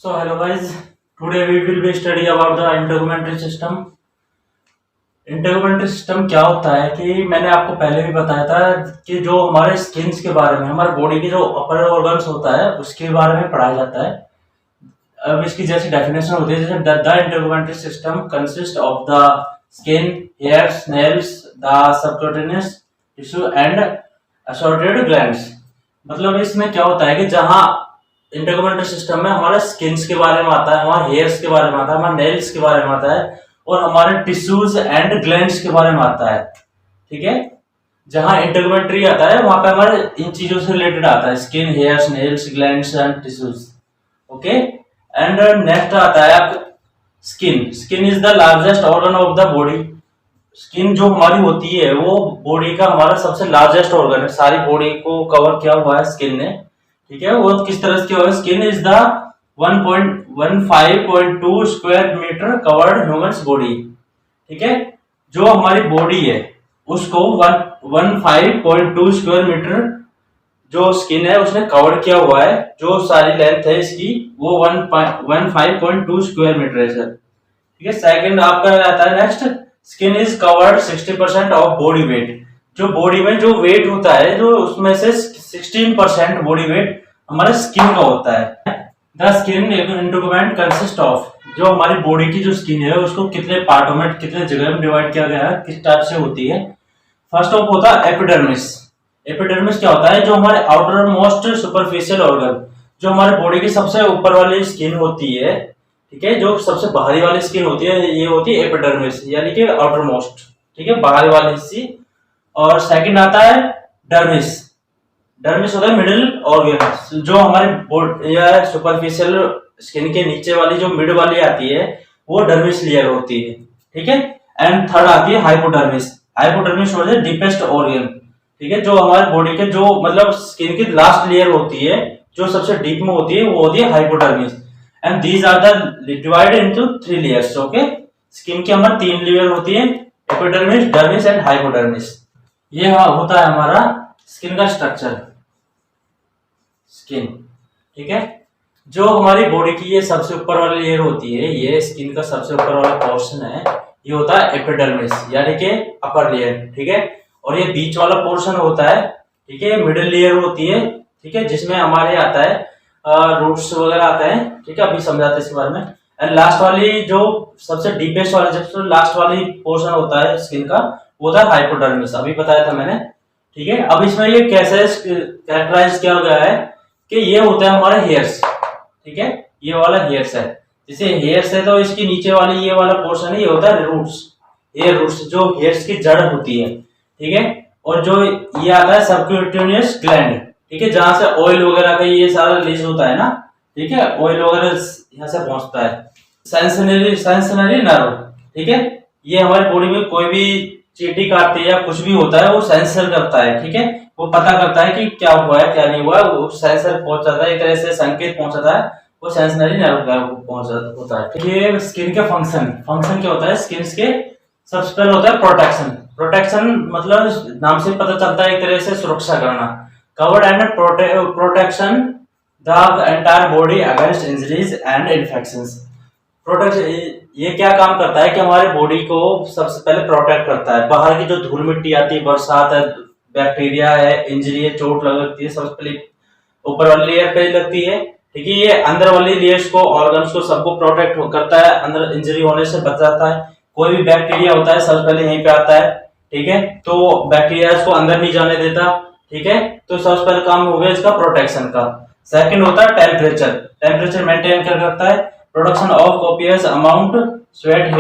So hello guys, today we will be study about the integumentary system. Integumentary system क्या होता है कि मैंने आपको पहले भी बताया था कि जो हमारे स्किन्स के बारे में, हमारे बॉडी के जो अपर ऑर्गन्स होता है उसके बारे में पढ़ाया जाता है। अब इसकी जैसी डेफिनेशन होती है, जैसे the integumentary system consist of the skin, hairs, nails, the subcutaneous tissue and assorted glands. मतलब इसमें क्या होता है कि जहां इंटेगुमेंट्री सिस्टम में हमारे स्किन्स के बारे में आता है, हमारे हेयर्स के बारे में आता है, हमारे नेल्स के बारे में आता है और हमारे टिश्यूज एंड ग्लैंड्स के बारे में आता है। ठीक है, जहां इंटेगुमेंट्री आता है वहां पे हमारे इन चीजों से रिलेटेड आता है, skin, hairs, nails, glands and tissues. Okay, and next आता है आपका skin. Skin is the largest organ of the body. Skin जो हमारी होती है वो बॉडी का हमारा सबसे लार्जेस्ट ऑर्गन है, सारी बॉडी को कवर किया हुआ है स्किन ने। ठीक है, वो किस तरह की होगा? Skin is the 1.15.2 square metre covered humans body. ठीक है, जो हमारी बॉडी है उसको 115.2 स्क्वायर मीटर जो स्किन है उसने कवर किया हुआ है। जो सारी लेंथ है इसकी वो 115.2 स्क्वायर मीटर है सर। ठीक है, सेकंड आपका आता है next, skin is covered 60% of body weight. जो बॉडी में जो वेट होता है, जो उसमें से 16% बॉडी वेट हमारे स्किन का होता है। The skin integument consist of, जो हमारी बॉडी की जो स्किन है उसको कितने पार्टों में, कितने जगह में डिवाइड किया गया है, किस टाइप से होती है। फर्स्ट ऑफ होता है एपिडर्मिस। एपिडर्मिस क्या होता है? जो हमारे आउटर मोस्ट सुपरफिशियल ऑर्गन, जो हमारे बॉडी की सबसे ऊपर वाली स्किन होती है, ठीक है, जो सबसे बाहरी वाली स्किन होती है ये होती है एपिडर्मिस, यानी कि आउटर मोस्ट। ठीक है, बाहर वाली हिस्सी। और सेकंड आता है डर्मिस। डर्मिस होता है मिडिल ऑर्गन, जो हमारे या सुपरफिशियल स्किन के नीचे वाली जो मिड वाली आती है वो डर्मिस लेयर होती है। ठीक है, एंड थर्ड आती है हाइपोडर्मिस। हाइपोडर्मिस होता है डीपेस्ट ऑर्गन। ठीक है, जो हमारे बॉडी के जो मतलब स्किन की लास्ट लेयर होती है, जो सबसे डीप में होती है वो होती है hypodermis. And these are the divided into 3 layers. Okay, skin की हमारी 3 लेयर होती है, एपिडर्मिस, डर्मिस एंड हाइपोडर्मिस। ये होता है हमारा स्किन का स्ट्रक्चर, स्किन। ठीक है, जो हमारी बॉडी की ये सबसे ऊपर वाली लेयर होती है, ये स्किन का सबसे ऊपर वाला पोर्शन है, ये होता है एपिडर्मिस यानी कि अपर लेयर। ठीक है, और ये बीच वाला पोर्शन होता है, ठीक है, मिडिल लेयर होती है। ठीक है, जिसमें हमारे आता है रूट्स वगैरह आता है। ठीक है, अभी समझाते हैं इसके बारे में। एंड लास्ट वाली जो सबसे डीपेस्ट वाला, जब लास्ट वाली पोर्शन होता है स्किन का, वो होता है हाइपोडर्मिस, अभी बताया था मैंने। ठीक है, अब इसमें ये कैसे कैरेक्टराइज किया गया है कि ये होता है हमारे हेयर्स। ठीक है, ये वाला हेयर्स है, जैसे हेयर्स है तो इसकी नीचे वाली ये वाला पोर्शन है, ये होता है रूट्स। हेयर रूट्स जो हेयर्स की जड़ होती है। ठीक है, और जो ये आता है सबक्यूटेनियस ग्लैंड। ठीक है, जहां से ऑयल वगैरह का ये सारा रिलीज होता है ना। ठीक है, ऑयल वगैरह यहाँ से पहुंचता है। Sensory nerve. ठीक है, ये हमारी बॉडी में कोई भी चींटी काटती है या कुछ भी होता है वो सेंसर करता है। ठीक है, वो पता करता है कि क्या हुआ है क्या नहीं हुआ है, वो सेंसर पहुंचाता है, एक तरह से संकेत पहुंचाता है, वो सेंसरी नर्व होता है। ये स्किन के फंक्शन क्या होता है? स्किन के सबसे पहले होता है प्रोटेक्शन। प्रोटेक्शन मतलब नाम से पता चलता है एक तरह से सुरक्षा करना। Covered and protection the entire body against injuries and infections. Protection ये क्या काम करता है कि हमारे बॉडी को सबसे पहले प्रोटेक्ट करता है। बाहर की जो धूल मिट्टी आती है, बरसात है, बैक्टीरिया है, इंजरी है, चोट लगती है, सबसे पहले ऊपर वाली लेयर पे लगती है। ठीक है, ये अंदर वाली लेयर्स को, ऑर्गन्स को, सबको प्रोटेक्ट करता है, अंदर इंजरी होने से बचाता है। कोई भी बैक्टीरिया होता है सबसे पहले यहीं पे आता है। ठीक है, तो बैक्टीरिया को अंदर नहीं जाने देता। ठीक है, तो सबसे पहले काम हो गया इसका प्रोटेक्शन का। सेकंड होता है टेम्परेचर। टेम्परेचर मेंटेन कर रखता है। Production of copious amount sweat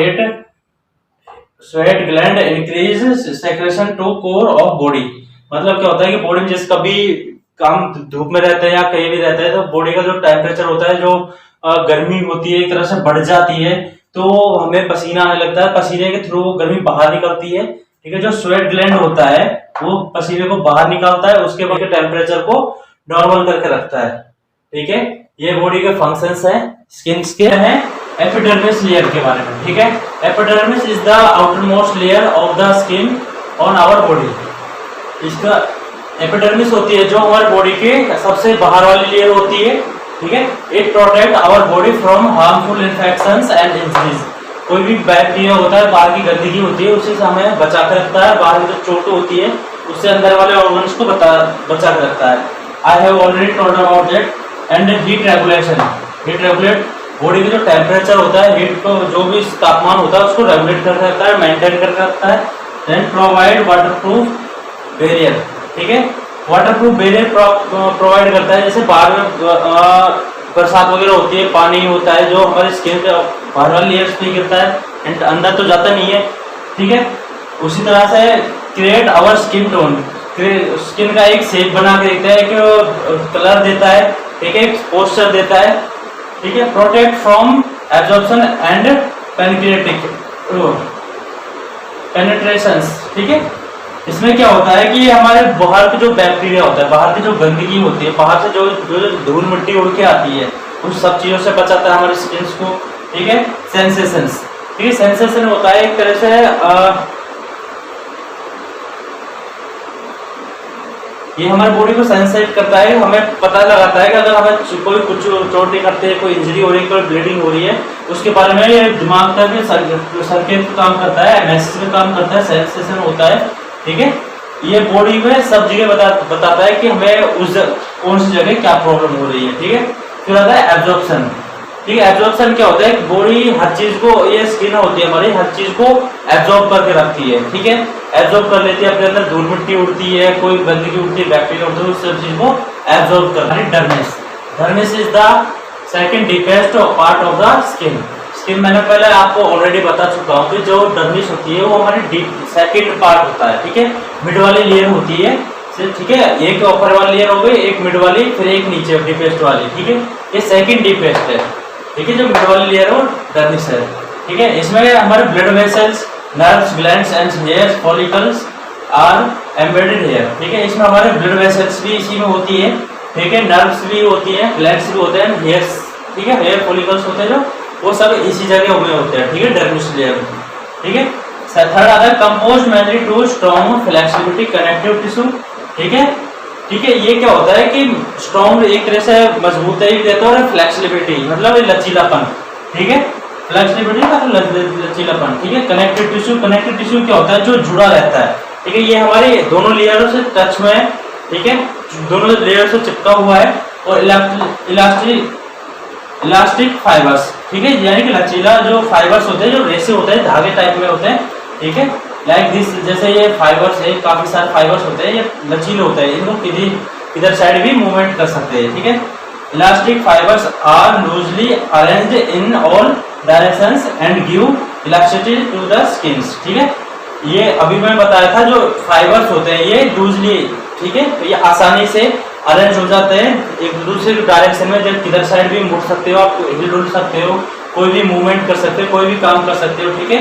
gland increase secretion to core of body. मतलब क्या होता है कि बॉडी में जैसे कभी काम धूप में रहते हैं या कहीं भी रहते हैं तो बॉडी का जो टेम्परेचर होता है, जो गर्मी होती है एक तरह से बढ़ जाती है, तो हमें पसीना आने लगता है। पसीने के थ्रू गर्मी बाहर निकलती है। ठीक है, जो स्वेट ग्लैंड होता है वो पसीने को बाहर निकालता है, उसके बाद टेम्परेचर को नॉर्मल करके रखता है। ठीक है, ये बॉडी के फंक्शंस हैं। स्किन के हैं एपिडर्मिस लेयर के बारे में। ठीक है, epidermis is the outer most layer of the skin on our body. इसका एपिडर्मिस होती है जो हमारी बॉडी के सबसे बाहर वाली लेयर होती है। ठीक है। It protect our body from harmful infections and injuries. कोई भी बैक्टीरिया होता है, बाहर की गंदगी होती है, उसी से हमें बचा कर रखता है। बाहर की जो चोट होती है उससे अंदर वाले ऑर्गन्स को बचा कर रखता है। I have already told about that. And heat regulation, heat regulate body का जो टेम्परेचर होता है, हीट को जो भी तापमान होता है उसको रेगुलेट कर रखता है, मेंटेन कर रखता है। देन प्रोवाइड वाटरप्रूफ बैरियर, ठीक है, वाटरप्रूफ बैरियर प्रोवाइड करता है। जैसे बाहर में बरसात वगैरह होती है, पानी होता है जो हमारे स्किन के बाहर वाली लेयर्स पे गिरता है एंड अंदर तो जाता नहीं है, ठीक है। उसी तरह से create our skin tone, skin का एक शेप बना के देता है, एक कलर देता है, ठीक है, पोस्चर देता है, ठीक है। प्रोटेक्ट फ्रॉम एब्जॉर्प्शन एंड पेनिट्रेशंस, ठीक है। इसमें क्या होता है कि हमारे बाहर के जो बैक्टीरिया होता है, बाहर की जो गंदगी होती है, बाहर से जो धूल मिट्टी उड़ के आती है, उस सब चीज़ों से बचाता है हमारे स्किन को, ठीक है। सेंसेशंस, ठीक है, सेंसेशन होता है एक तरह से ये हमारी बॉडी को सेंसेट करता है, हमें पता लगाता है कि अगर हमें कोई कुछ चोट करते हैं, कोई इंजरी हो रही है, कोई ब्लीडिंग हो रही है, उसके बारे में ये दिमाग का भी सर्किट काम करता है, मैसेज में काम करता है, सेंसेशन होता है, ठीक है। ये बॉडी में सब जगह बताता है कि हमें उस कौन सी जगह क्या प्रॉब्लम हो रही है, ठीक है। फिर आता है एब्जॉर्प्शन, ठीक है। एब्जॉर्प्शन क्या होता है, बॉडी हर चीज को, ये स्किन होती है हमारी, हर चीज को एब्जॉर्ब करके रखती है, ठीक है, एब्जॉर्ब कर लेती है अपने अंदर। धूल मिट्टी उड़ती है, कोई गंदगी उड़ती है, बैक्टीरिया उड़ती है, उस सब चीज को एब्जॉर्ब करती है। Dermis, dermis is the second deepest part of the skin. Skin मैंने पहले आपको ऑलरेडी बता चुका हूँ कि जो डर्मिस होती है वो हमारी डीप सेकंड पार्ट होता है, ठीक है। मिड वाली लेयर होती है, ठीक है, एक ऊपर वाली लेयर हो गई, एक मिड वाली, फिर एक नीचे डीपेस्ट वाली, ठीक है। ये सेकंड डीपेस्ट है, ठीक है। जो मिड वाली लेयर है वो डर्मिस है, ठीक है। इसमें हमारे blood vessels, nerves, glands and hair follicles are embedded hair, ठीक है। इसमें हमारे ब्लड वेसल्स भी इसी में होती है, ठीक है, नर्व्स भी होती है, ग्लैंड्स भी होते हैं, हेयर्स, ठीक है, हेयर फॉलिकल्स होते हैं जो, वो सब इसी जगह में होते हैं, ठीक है, डर्मिस लेयर में, ठीक है। थर्ड आता है compose mainly to strong flexibility connective tissue, ठीक है, ठीक है। ये क्या होता है कि स्ट्रॉन्ग एक तरह से मजबूती देता है और फ्लेक्सिबिलिटी मतलब लचीलापन, ठीक है, फ्लेक्सिबिलिटी का लचीलापन, ठीक है। कनेक्टिव टिश्यू, कनेक्टिव टिश्यू क्या होता है, जो जुड़ा रहता है, ठीक है। ये हमारे दोनों लेयरों से टच में है, ठीक है, दोनों लेयर से चिपका हुआ है। और इलास्टिक फाइबर्स, ठीक है, यानी कि लचीला जो फाइबर्स होते हैं, जो रेसे होते हैं, धागे टाइप में होते हैं, ठीक है, लाइक दिस। जैसे ये फाइबर्स है, काफी सारे फाइबर्स होते हैं, ये लचीले होते हैं, इनको इधर साइड भी मूवमेंट कर सकते हैं, ठीक है। Elastic fibres are loosely arranged in all directions and give elasticity to the skin, ठीक है। ये अभी मैं बताया था, जो फाइबर्स होते हैं ये लूजली, ठीक है, ये आसानी से अरेंज हो जाते हैं एक दूसरे डायरेक्शन में, जब किधर साइड भी मुड़ सकते हो, आप हिल डुल सकते हो, कोई भी मूवमेंट कर सकते हो, कोई भी काम कर सकते हो, ठीक है।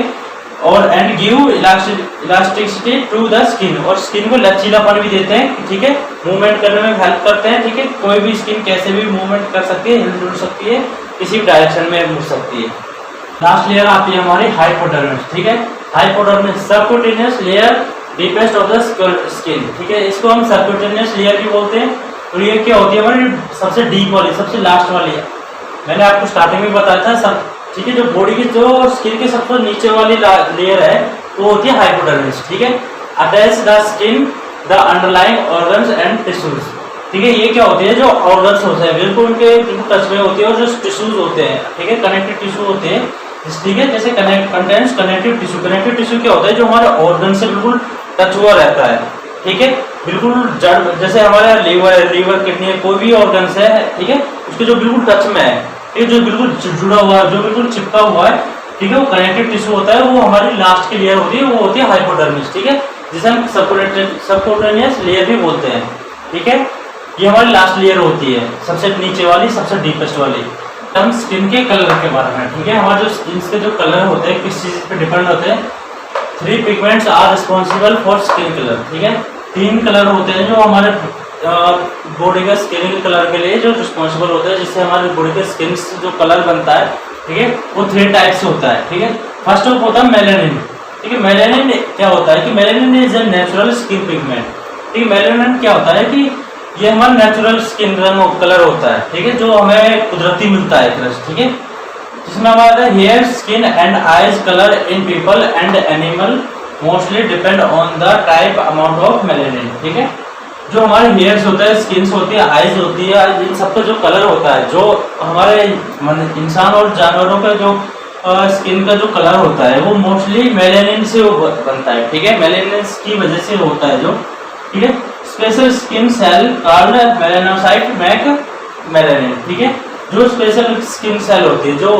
और and give elasticity to the skin, और स्किन को लचीलापन भी देते हैं, ठीक है, मूवमेंट करने में हेल्प करते हैं, ठीक है। कोई भी स्किन कैसे भी मूवमेंट कर सकती है, हिल डुल सकती है, किसी भी डायरेक्शन में मुड़ सकती है। लास्ट लेयर आती है हमारी हाइपोडर्मिस, ठीक है। Hypodermis subcutaneous layer deepest of the skin, ठीक है, इसको हम सबक्यूटेनियस लेयर भी बोलते हैं। और ये क्या होती है हमारी सबसे डीप वाली, सबसे लास्ट वाली है, मैंने आपको स्टार्टिंग में बताया था सब, ठीक है। जो बॉडी की जो स्किन के सबसे नीचे वाली लेयर है वो होती है हाइपोडर्मिस, ठीक है। Attach the skin the underlying organs and tissues, ठीक है। ये क्या होती है, जो ऑर्गन्स होते हैं बिल्कुल उनके टच में होती है, और जो टिश्यूज होते हैं, ठीक है, कनेक्टिव टिश्यू होते हैं, ठीक है। जैसे contents connective tissue, connective tissue क्या होता है, जो हमारे ऑर्गन से बिल्कुल टच हुआ रहता है, ठीक है, बिल्कुल जड़, जैसे हमारा लीवर है, लीवर किडनी है, कोई भी ऑर्गन है, ठीक है, उसके जो बिल्कुल टच में है, ये जो बिल्कुल जुड़ा हुआ है, जो बिल्कुल चिपका हुआ है, ठीक है, वो कनेक्टिव टिश्यू होता है, वो हमारी लास्ट की लेयर होती है, वो होती है हाइपोडर्मिस, ठीक है, जिसे हम सबक्यूटेनियस लेयर भी बोलते हैं, ठीक है। ये हमारी लास्ट लेयर होती है, सबसे नीचे वाली, सबसे डीपेस्ट वाली। हम स्किन के कलर के बारे में, ठीक है, हमारे जो स्किन के जो कलर होते हैं किस चीज पे डिपेंड होते हैं। 3 pigments are responsible for skin colour, ठीक है, 3 कलर होते हैं जो हमारे बॉडी का स्किन के कलर के लिए जो रिस्पॉन्सिबल होते हैं, जिससे हमारे बॉडी के स्किन जो कलर बनता है, ठीक है, वो 3 टाइप से होता है, ठीक है। फर्स्ट ऑफ होता है मेलानिन, ठीक है। मेलानिन क्या होता है कि melanin is a natural skin pigment, ठीक है। मेलानिन क्या होता है कि ये हमारा नेचुरल स्किन रंग कलर होता है, ठीक है, जो हमें कुदरती मिलता है कलर, ठीक है, जिसमें हमारा hair, skin and eyes colour in people and animal mostly depend on the type amount of melanin, ठीक है। जो हमारे हेयर्स होते हैं, स्किन्स होती है, आईज होती है, इन सबका जो कलर होता है, जो हमारे इंसान और जानवरों का जो स्किन का जो कलर होता है वो मोस्टली मेलेनिन से बनता है, ठीक है, मेलेनिन की वजह से होता है जो, ठीक है। Special skin cell called melanocyte make melanin, ठीक है, जो स्पेशल स्किन सेल होती है जो,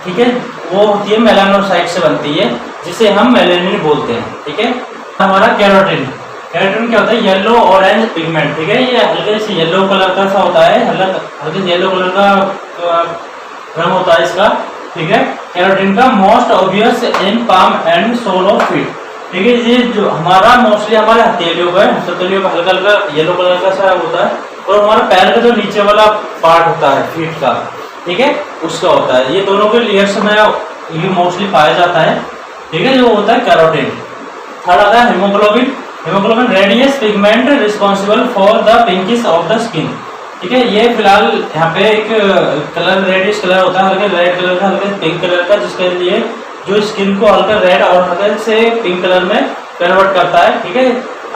ठीक है, वो होती है मेलानोसाइट से बनती है, जिसे हम मेलेनिन बोलते हैं, ठीक है। हमारा कैरोटिन, कैरोटिन क्या होता है, येलो ऑरेंज पिगमेंट, ठीक है, ये हल्के से येलो कलर का सा होता है, हल्के येलो कलर का रंग होता है इसका, ठीक है। कैरोटिन का most obvious in palm and sole of feet, ठीक है, ये जो हमारा मोस्टली हमारे हथेलियों का हल्का हल्का येलो कलर का सा होता है, और हमारा पैर का जो नीचे वाला पार्ट होता है फीट का, ठीक है, उसका होता है। ये दोनों के लेयर्स में ये मोस्टली पाया जाता है, ठीक है, जो होता है कैरोटिन। थर्ड आता है haemoglobin, haemoglobin radius pigment responsible for the pinkish of the skin, ठीक है, ये फिलहाल यहाँ पे एक कलर रेडिश कलर होता है, हल्के रेड कलर का, हल्के पिंक कलर का, जिसके लिए जो स्किन को हल्का रेड और हल्के से पिंक कलर में कन्वर्ट करता है, ठीक है,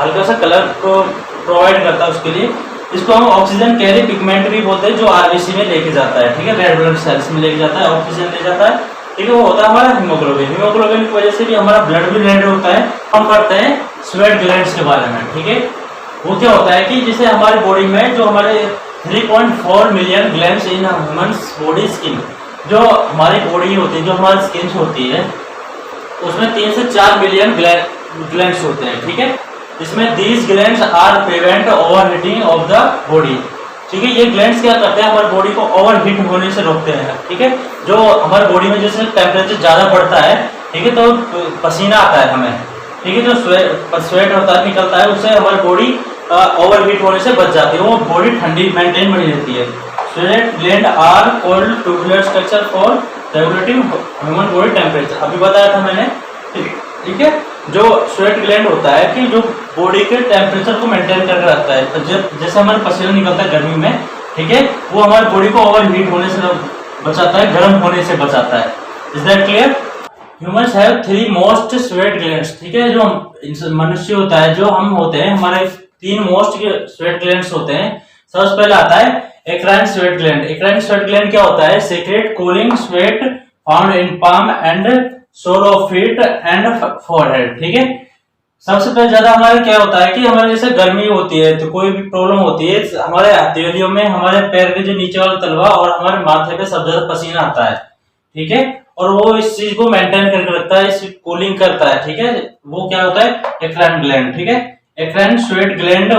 हल्का सा कलर को प्रोवाइड करता है उसके लिए। इसको हम ऑक्सीजन कैरी पिगमेंट भी बोलते हैं, जो आरबीसी में लेके जाता है, ठीक है, रेड ब्लड सेल्स में लेके जाता है, ऑक्सीजन ले जाता है, ठीक है, वो होता है हमारा हीमोग्लोबिन। हीमोग्लोबिन की वजह से भी हमारा ब्लड भी रेड होता है। हम करते हैं स्वेट ग्लैंड्स के बारे में, ठीक है, वो क्या होता है कि जैसे हमारी बॉडी में जो हमारे 3.4 million glands in humans body skin, जो हमारी बॉडी होती है, जो हमारी स्किन होती है, उसमें 3 से 4 मिलियन ग्लैंड्स होते हैं, ठीक है, इसमें these glands are prevent overheating of the body, ठीक है, ये ग्लैंड्स क्या करते हैं, हमारी बॉडी को ओवरहीट होने से रोकते हैं, ठीक है, जो हमारी बॉडी में जैसे टेम्परेचर ज़्यादा बढ़ता है, ठीक है, तो पसीना आता है हमें, ठीक है, जो स्वेट होता है निकलता है, उससे हमारी बॉडी ओवरहीट होने से बच जाती है, वो बॉडी ठंडी मेंटेन बनी रहती है। Sweat gland are coiled tubular structure for regulating human body temperature, अभी बताया था मैंने, ठीक है, जो स्वेट ग्लैंड होता है कि जो बॉडी के टेम्परेचर को मेंटेन करके रखता है, तो जैसे हमारे पसीना निकलता है गर्मी में, ठीक है, वो हमारी बॉडी को ओवरहीट होने से बचाता है, गर्म होने से बचाता है। Is that clear? Humans have 3 most sweat glands, ठीक है, जो मनुष्य होता है, जो हम होते हैं, हमारे 3 मोस्ट स्वेट ग्लैंड्स होते हैं। सबसे पहले आता है eccrine sweat gland. Eccrine sweat gland क्या होता है, secrete cooling sweat found in palm and sole of feet and forehead, ठीक है। सबसे पहले ज्यादा हमारे क्या होता है कि हमारे जैसे गर्मी होती है, तो कोई भी प्रॉब्लम होती है, हमारे हथेलियों में, हमारे पैर के जो नीचे वाला तलवा और हमारे माथे पे सबसे ज्यादा पसीना आता है, ठीक है, और वो इस चीज को मेंटेन करके रखता है, इस कूलिंग करता है, ठीक है, वो क्या होता है एक्राइन ग्लैंड, ठीक है। Eccrine sweat gland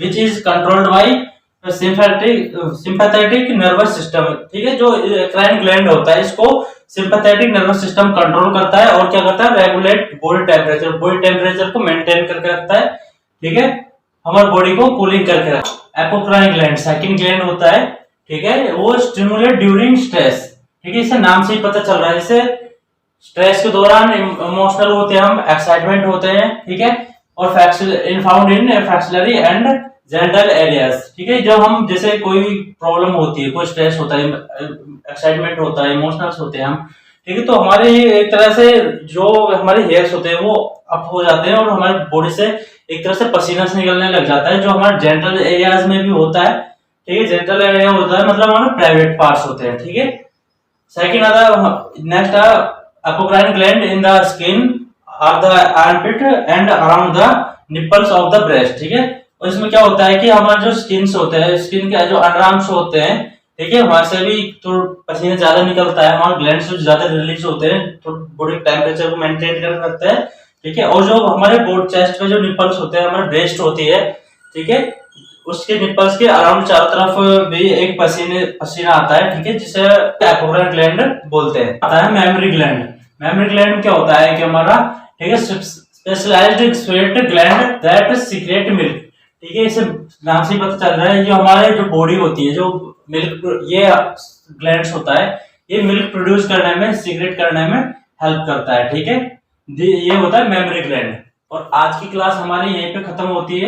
which is controlled by sympathetic nervous system, ठीक है, जो एक्राइन ग्लैंड होता है, इसको सिंपैथेटिक नर्वस सिस्टम कंट्रोल करता है और क्या करता है, रेगुलेट बॉडी टेम्परेचर को मेंटेन करके रखता है, ठीक है, हमारी बॉडी को कूलिंग करके रखता है। एपोक्राइन ग्लैंड सेकंड ग्लैंड होता है, ठीक है, वो स्टिमुलेट ड्यूरिंग स्ट्रेस, ठीक है, इसे नाम से ही पता चल रहा है, जैसे स्ट्रेस के दौरान इमोशनल होते हैं हम, एक्साइटमेंट होते हैं, ठीक है, और found in axillary and genital areas, ठीक है, जब हम जैसे कोई प्रॉब्लम होती है, कोई स्ट्रेस होता है, एक्साइटमेंट होता है, इमोशनल्स होते हैं हम, ठीक है, तो हमारे एक तरह से जो हमारे हेयर्स होते हैं वो अप हो जाते हैं और हमारी बॉडी से एक तरह से पसीना से निकलने लग जाता है, जो हमारे जेंटल एरियाज में भी होता है, ठीक है, जेंटल एरिया होता है मतलब हमारे प्राइवेट पार्ट्स होते हैं, ठीक है। सेकंड आता है next apocrine gland in the skin are the armpit and around the nipples of the breast, ठीक है, और इसमें क्या होता है कि हमारे जो स्किन्स होते हैं, स्किन के जो अंडरआर्म्स होते हैं, ठीक है, वहां से भी तो पसीना ज्यादा निकलता है, हमारे ग्लैंड्स ज्यादा रिलीज होते हैं, तो बॉडी टेम्परेचर को मेंटेन कर रखते हैं, ठीक है, और जो हमारे बोर्ड चेस्ट पे जो निपल्स होते हैं, हमारे ब्रेस्ट होती है, ठीक है, उसके निपल्स के अराउंड चारों तरफ भी एक पसीना आता है, ठीक है, जिसे एपोक्राइन ग्लैंड बोलते हैं। आता है मेमोरी ग्लैंड। मेमोरी ग्लैंड क्या होता है कि हमारा, ठीक है, specialised sweat gland that secrete milk, ठीक है, इसे नाम से पता चल रहा है, ये हमारे जो बॉडी होती है, जो मिल्क, ये ग्लैंड्स होता है, ये मिल्क प्रोड्यूस करने में, सीक्रेट करने में हेल्प करता है, ठीक है, ये होता है मेमोरी ग्लैंड। और आज की क्लास हमारी यहीं पे खत्म होती है।